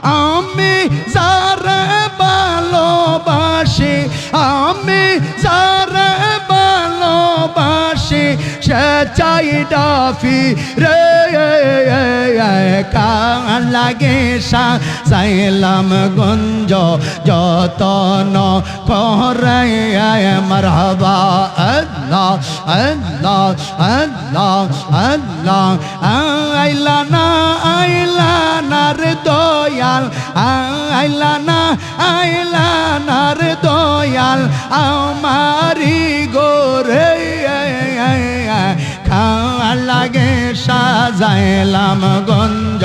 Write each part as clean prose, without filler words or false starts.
আমি যারে ভালোবাসি আমি যারে ভালোবাসি সে চাই ডাফি রে কান লাগে সাইলাম গঞ্জ যতন করে মারহাবা আল্লাহ আল্লাহ আল্লাহ আল্লাহ আইলানা আইলানার দয়াল আইলানার দয়াল আমারি গোরে খাওয়া লাগে সাজাইলাম গঞ্জ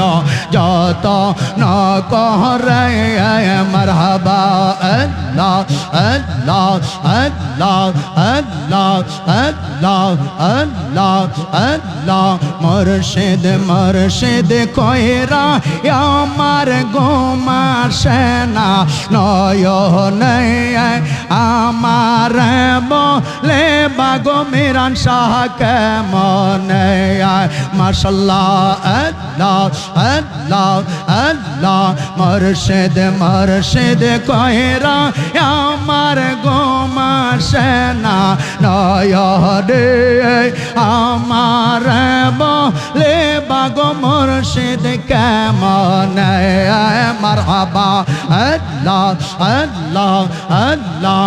যত নকরে মারহাবা আল্লাহ আল্লাহ আল্লাহ আল্লাহ আল্লাহ আল্লাহ আল্লাহ মুর্শিদ মুর্শিদ কইরা আমার গোমা সেনা নয়নে আমার বলে বাগো মিরান শাহ কেমনে মাশাল্লাহ আল্লাহ আল্লাহ আল্লাহ মুর্শিদ মুর্শিদ কইরা আমার গোমা সেনা নয়নে আমার বলে বাগো মুর্শিদ কেমনে মারহাবা আল্লাহ আল্লাহ আল্লাহ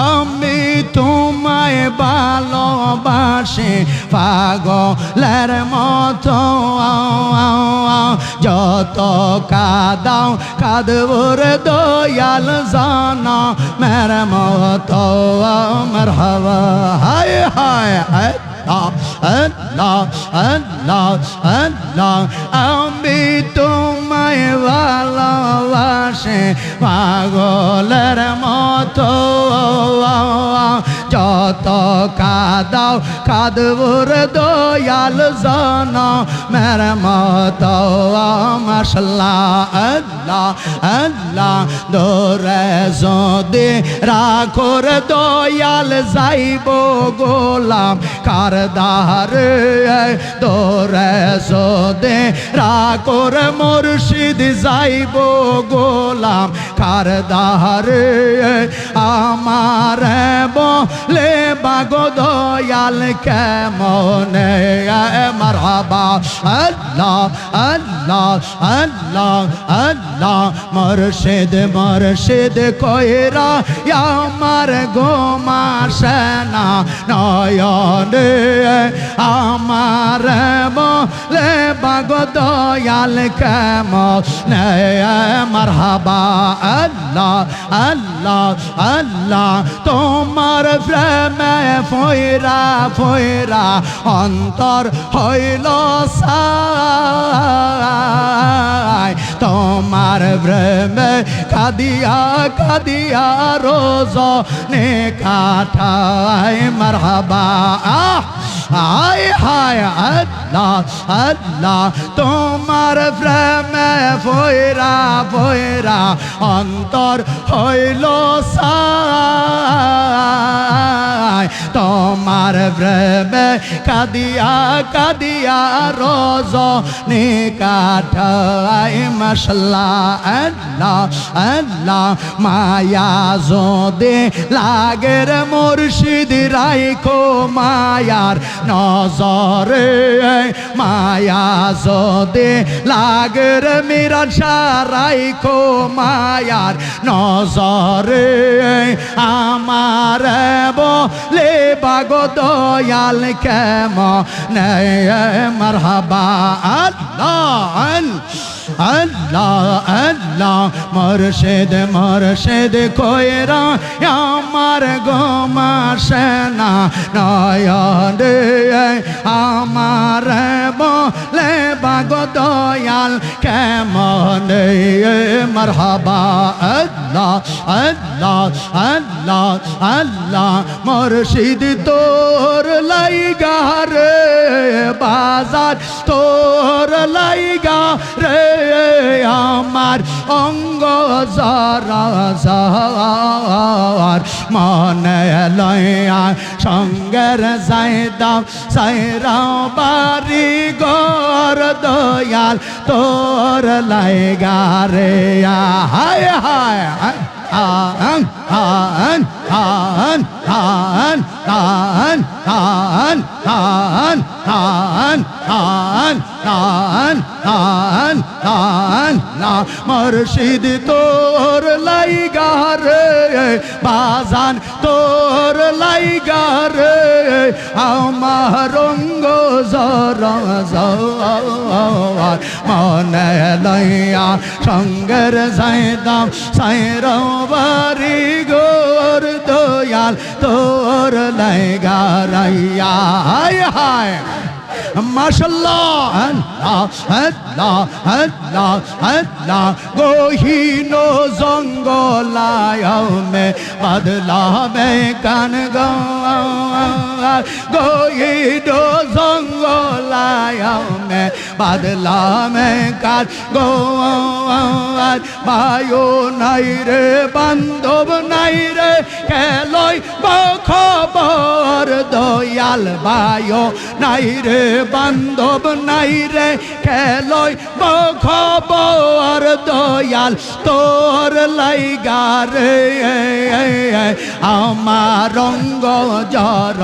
আমি তোমায় ভালোবাসি পাগলের মতো যত কাদাও কাঁদবর দয়াল জানা মের মতো মারহাবা হায় হায় আল্লাহ আল্লাহ আল্লাহ আমি তোমায় ভালোবাসি পাগলের মতো যত কাদাও কাঁদবর দয়াল জানা মের মতো মাশাল্লাহ আল্লাহ আল্লাহ দরে যদি রাখোর দয়াল যাইব গোলাম কারদারে দরে যদি রাখোর মুর্শিদ যাইব গোলাম কারদারে আমার বলে বাগো দয়াল কেমনে মারহাবা আল্লাহ আল্লাহ আল্লাহ আল্লাহ মুর্শিদ মুর্শিদ কইরা আমার গোমা সেনা নয়নে আমার বলে বাগো দয়াল কেমনে মারহাবা আল্লাহ আল্লাহ আল্লাহ তোমার প্রেমে ফয়রা ফয়রা অন্তর হইল সাই তোমার প্রেমে কাদিয়া কাদিয়া রোজ নে কাটায় মারহাবা হায় হায় আল্লাহ আল্লাহ তোমার প্রেমে ফয়রা ফয়রা অন্তর হইল সাই তোমার প্রেমে কাদিয়া কাদিয়া রোজ নে কাটায় মাশাল্লাহ আল্লাহ আল্লাহ মায়া যদি লাগের মুর্শিদ রাইখো মায়ার নজরে মায়া যদি লাগের মিরান শাহ রাইখো মায়ার নজরে আমার বলে বাগো দয়াল কেমনে মারহাবা আল্লাহ আল্লাহ আল্লাহ মুর্শিদ মুর্শিদ কইরা আমার গোমা সেনা নয়নে আমার বলে বাগো দয়াল কেমনে মারহাবা আল্লাহ আল্লাহ আল্লাহ আল্লাহ মুর্শিদ তোর লাইগা রে বাজার তোর লাইগা রে আমার অঙ্গ যারা যার মনে লয়া সঙ্গের যাইতাম সাইরাও বাড়ি ঘর দয়াল তোর লাইগা রে হায় হায় আন আন আন আন আন আন আন আন আন আন আন আন না মুর্শিদ তোর লাইগা রে বাজান তোর লাইগা রে আমার রঙ্গ জরা যার মনে লইয়া সঙ্গের যাইতাম সাইরাও বাড়ি ঘর দয়াল তোর লাইগা রাইয়া হায় হায় মাশাআল্লাহ আল্লাহ আল্লাহ আল্লাহ গহীন জঙ্গলায় মে বাদলা মে কান গহীন জঙ্গলায় মে বাদলা মে কান বায়ু নাই রে বান্ধব নাই রে খেলই খবর দয়াল বায়ু নাই রে বান্ধব নাই রে খেলই খবর দয়াল তোর লাইগা রে আমার রঙ্গ জর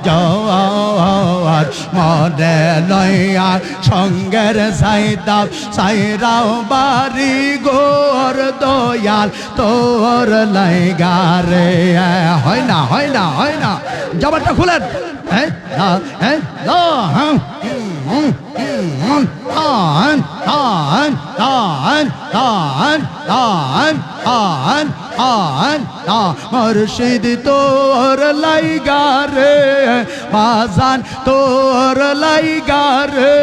জর মনে লইয়া সঙ্গের সাইদাব সাইরাও বাড়ি গোর দয়াল তোর লাইগা রে হয় না হয় না হয় না জবানটা খুলেন মুর্শিদ তোর লাইগা রে বাজান তোর লাইগা রে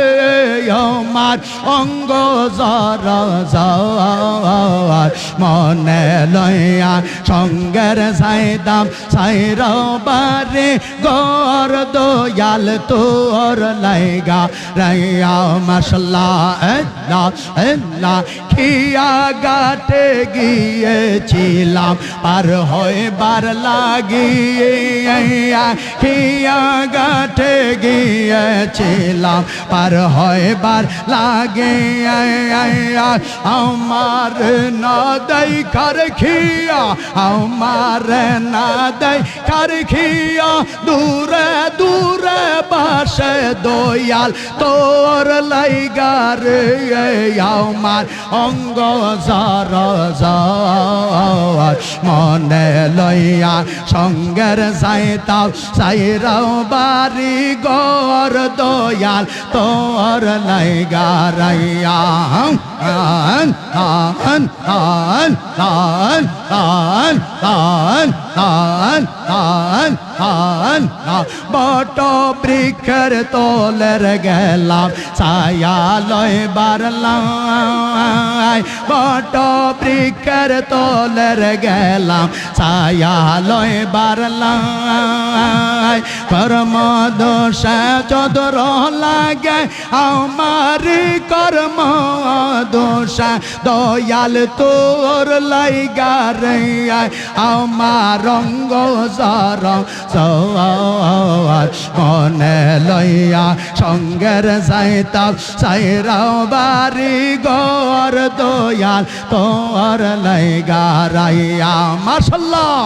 আমার অঙ্গ যারা যার মনে লইয়া সঙ্গের যাইতাম সাইরাও বাড়ি ঘর দয়াল তোর লাইগা রাইয়া মাশাআল্লাহ আল্লাহ আল্লাহ খিয়া গাটে গিয়েছিলাম পার হইবার লাগিয়া খিয়া গাটে গিয়েছিলাম পার হইবার লাগিয়া আমার না দেখার খিয়া আমার না দেখার খিয়া দূরে দূরে বাসে দয়াল তোর লাইগা রে আমার অঙ্গ যারা যার মনে লইয়া সঙ্গের যাইতাম সাইরাও বাড়ি ঘর দয়াল তোর লাইগা রাইয়া আন আন আন আন আন আন আন আন আন বট বৃক্ষের তোলের গেলাম ছায়া লয় বারলাম বট বৃক্ষের তোলের গেলাম ছায়া লয় বারলাম কর্ম দোষে চদর লাগে আমার কর্ম দোষে দয়াল তোর লাইগা রে আমার রঙ্গ জর মনে লইয়া সঙ্গের যাইতাম সাইরাও বাড়ি ঘর দয়াল তোর লাইগা রাইয়া মাশাআল্লাহ।